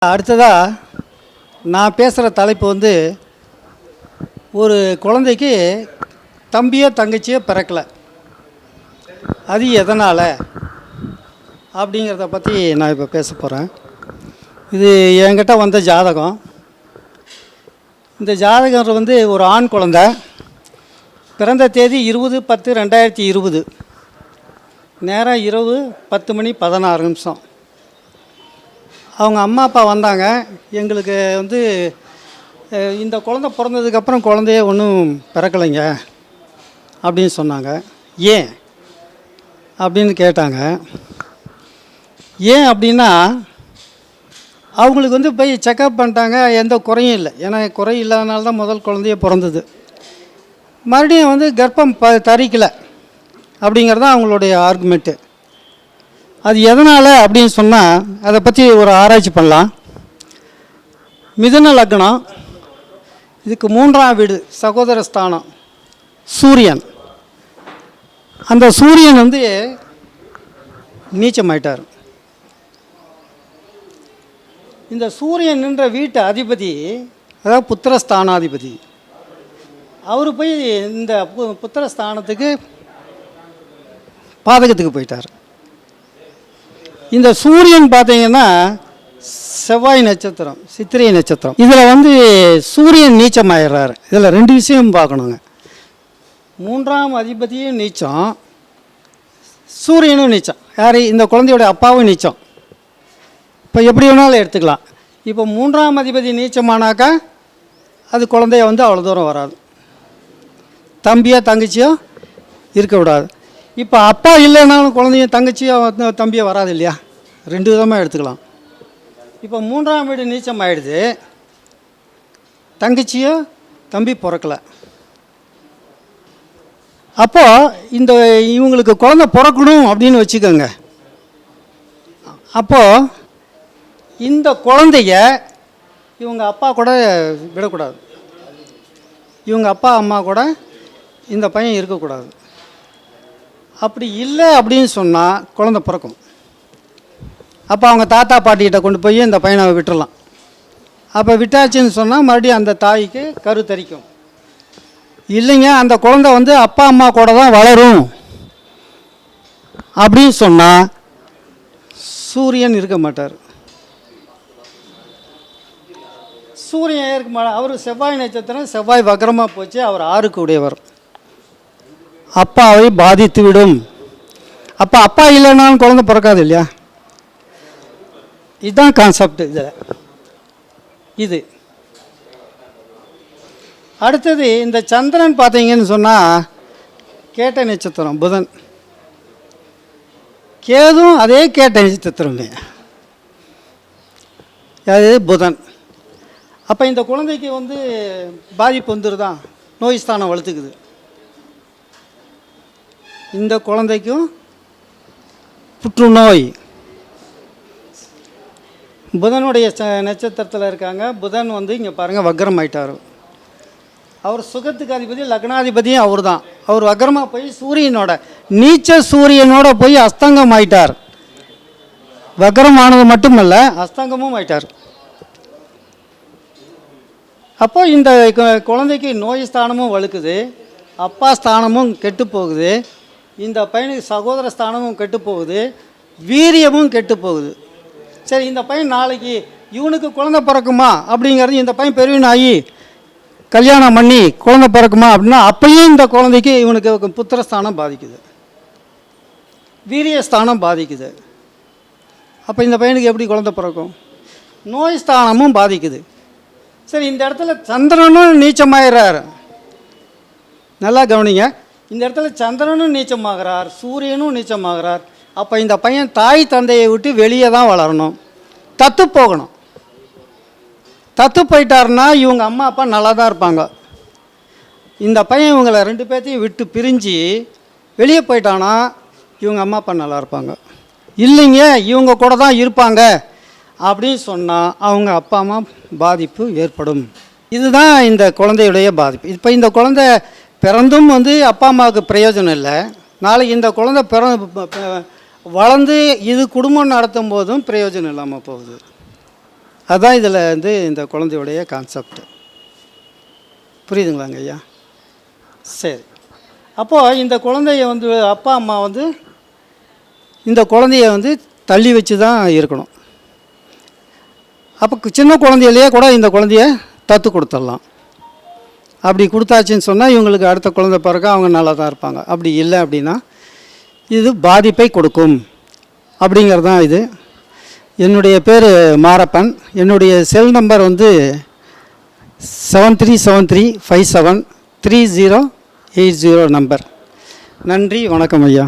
அடுத்ததாக நான் பேசுகிற தலைப்பு வந்து ஒரு குழந்தைக்கு தம்பியோ தங்கச்சியோ பிறக்கலை, அது எதனால் அப்படிங்கிறத பற்றி நான் இப்போ பேச போகிறேன். இது என்கிட்ட வந்த ஜாதகம். இந்த ஜாதகம் வந்து ஒரு ஆண் குழந்தை, பிறந்த தேதி 20/10/2020, நேரம் இரவு 10:16. அவங்க அம்மா அப்பா வந்தாங்க. எங்களுக்கு வந்து இந்த குழந்தை பிறந்ததுக்கப்புறம் குழந்தைய ஒன்றும் பிறக்கலைங்க அப்படின்னு சொன்னாங்க. ஏன் அப்படின்னு கேட்டாங்க. ஏன் அப்படின்னா, அவங்களுக்கு வந்து போய் செக்கப் பண்ணிட்டாங்க, எந்த குறையும் இல்லை. ஏன்னா குறை இல்லாதனால தான் முதல் குழந்தைய பிறந்தது. மறுபடியும் வந்து கர்ப்பம் தரிக்கலை அப்படிங்கிறது தான் அவங்களுடைய ஆர்குமெண்ட்டு. அது எதனால் அப்படின்னு சொன்னால், அதை பற்றி ஒரு ஆராய்ச்சி பண்ணலாம். மிதுன லக்னம், இதுக்கு 3ஆம் வீடு சகோதர ஸ்தானம் சூரியன். அந்த சூரியன் வந்து நீச்சமாயிட்டார். இந்த சூரியன் என்ற வீட்டு அதிபதி, அதாவது புத்திரஸ்தானாதிபதி, அவர் போய் இந்த புத்திரஸ்தானத்துக்கு பாதகத்துக்கு போயிட்டார். இந்த சூரியன் பார்த்தீங்கன்னா செவ்வாய் நட்சத்திரம், சித்திரை நட்சத்திரம். இதில் வந்து சூரியன் நீச்சமாயிடுறாரு. இதில் 2 விஷயம் பார்க்கணுங்க. 3ஆம் அதிபதியும் நீச்சம், சூரியனும் நீச்சம். யார்? இந்த குழந்தையோட அப்பாவும் நீச்சம். இப்போ எப்படி வேணாலும் எடுத்துக்கலாம். இப்போ 3ஆம் அதிபதி நீச்சமானாக்கா அது குழந்தைய வந்து அவ்வளோ தூரம் வராது, தம்பியோ தங்கச்சியோ இருக்க விடாது. இப்போ அப்பா இல்லைனாலும் குழந்தையும் தங்கச்சியோ தம்பியோ வராது இல்லையா? 2 விதமாக எடுத்துக்கலாம். இப்போ 3ஆம் வீடு நீச்சம் ஆகிடுது, தங்கச்சியோ தம்பி பிறக்கலை. அப்போது இந்த இவங்களுக்கு குழந்தை பிறக்கணும் அப்படின்னு வச்சுக்கோங்க. அப்போது இந்த குழந்தைய இவங்க அப்பா கூட விடக்கூடாது, இவங்க அப்பா அம்மா கூட இந்த பையன் இருக்கக்கூடாது. அப்படி இல்லை அப்படின்னு சொன்னால் குழந்தை பிறக்கும். அப்போ அவங்க தாத்தா பாட்டிகிட்ட கொண்டு போய் இந்த பையனை விட்டுடலாம். அப்போ விட்டாச்சுன்னு சொன்னால் மறுபடியும் அந்த தாய்க்கு கரு தரிக்கும். இல்லைங்க, அந்த குழந்தை வந்து அப்பா அம்மா கூட தான் வளரும் அப்படின்னு சொன்னால் சூரியன் இருக்க மாட்டார். சூரியன் இருக்க மாட்டார். அவர் செவ்வாய் நட்சத்திரம், செவ்வாய் வக்ரமாக போச்சு. அவர் 6க்கு உடையவர். அப்பாவை பாதித்து விடும். அப்போ அப்பா இல்லைனாலும் குழந்தை பிறக்காது இல்லையா? இதுதான் கான்செப்ட். இது அடுத்தது இந்த சந்திரன் பார்த்தீங்கன்னு சொன்னால் கேட்ட நட்சத்திரம், புதன். கேதும் அதே கேட்ட நட்சத்திரமே, அது புதன். அப்போ இந்த குழந்தைக்கு வந்து பாதிப்பு வந்துடுதான், நோய் ஸ்தானம் வளர்த்துக்குது. இந்த குழந்தைக்கும் புற்றுநோய். புதனுடைய நட்சத்திரத்தில் இருக்காங்க. புதன் வந்து இங்கே பாருங்கள் வக்ரம் ஆயிட்டார். அவர் சுகத்துக்கு அதிபதி, லக்னாதிபதியும் அவர் தான். அவர் வக்ரமாக போய் சூரியனோட நீச்ச சூரியனோட போய் அஸ்தங்கம் ஆயிட்டார். வக்ரம் ஆனது மட்டுமல்ல, அஸ்தங்கமும் ஆயிட்டார். அப்போ இந்த குழந்தைக்கு நோய் ஸ்தானமும் வலுக்குது, அப்பா ஸ்தானமும் கெட்டு போகுது, இந்த பையனுக்கு சகோதர ஸ்தானமும் கெட்டு போகுது, வீரியமும் கெட்டு போகுது. சரி, இந்த பையன் நாளைக்கு இவனுக்கு குழந்தை பிறக்குமா அப்படிங்கிறது, இந்த பையன் பெரியவனாகி கல்யாணம் பண்ணி குழந்தை பிறக்குமா அப்படின்னா அப்பயும் இந்த குழந்தைக்கு இவனுக்கு புத்திரஸ்தானம் பாதிக்குது, வீரியஸ்தானம் பாதிக்குது. அப்போ இந்த பையனுக்கு எப்படி குழந்தை பிறக்கும்? நோய் ஸ்தானமும் பாதிக்குது. சரி, இந்த இடத்துல சந்திரனும் நீச்சமாயிடுறார். நல்லா கவனிங்க. இந்த இடத்துல சந்திரனும் நீச்சமாகிறார், சூரியனும் நீச்சமாகிறார். அப்போ இந்த பையன் தாய் தந்தையை விட்டு வெளியே தான் வளரணும், தத்து போகணும். தத்து போயிட்டாருன்னா இவங்க அம்மா அப்பா நல்லா தான் இருப்பாங்க. இந்த பையன் இவங்களை 2 பேர்த்தையும் விட்டு பிரிஞ்சு வெளியே போயிட்டானா இவங்க அம்மா அப்பா நல்லா இருப்பாங்க. இல்லைங்க, இவங்க கூட தான் இருப்பாங்க அப்படின்னு சொன்னால் அவங்க அப்பா அம்மா பாதிப்பு ஏற்படும். இதுதான் இந்த குழந்தையுடைய பாதிப்பு. இப்போ இந்த குழந்தை பிறந்தும் வந்து அப்பா அம்மாவுக்கு பிரயோஜனம் இல்லை. நாளைக்கு இந்த குழந்தை வளர்ந்து இது குடும்பம் நடத்தும் போதும் பிரயோஜனம் இல்லாமல் போகுது. அதுதான் இதில் வந்து இந்த குழந்தையுடைய கான்செப்ட். புரியுதுங்களாங்க ஐயா? சரி. அப்போது இந்த குழந்தைய வந்து அப்பா அம்மா வந்து இந்த குழந்தைய வந்து தள்ளி வச்சு தான் இருக்கணும். அப்போ சின்ன குழந்தையிலேயே கூட இந்த குழந்தைய தத்து கொடுத்துடலாம். அப்படி கொடுத்தாச்சுன்னு சொன்னால் இவங்களுக்கு அடுத்த குழந்தை பிறக்க அவங்க நல்லா தான் இருப்பாங்க. அப்படி இல்லை அப்படின்னா இது பாதிப்பை கொடுக்கும் அப்படிங்கிறது தான் இது. என்னுடைய பேர் மாரப்பன். என்னுடைய செல் நம்பர் வந்து 7373573080 நம்பர். நன்றி, வணக்கம் ஐயா.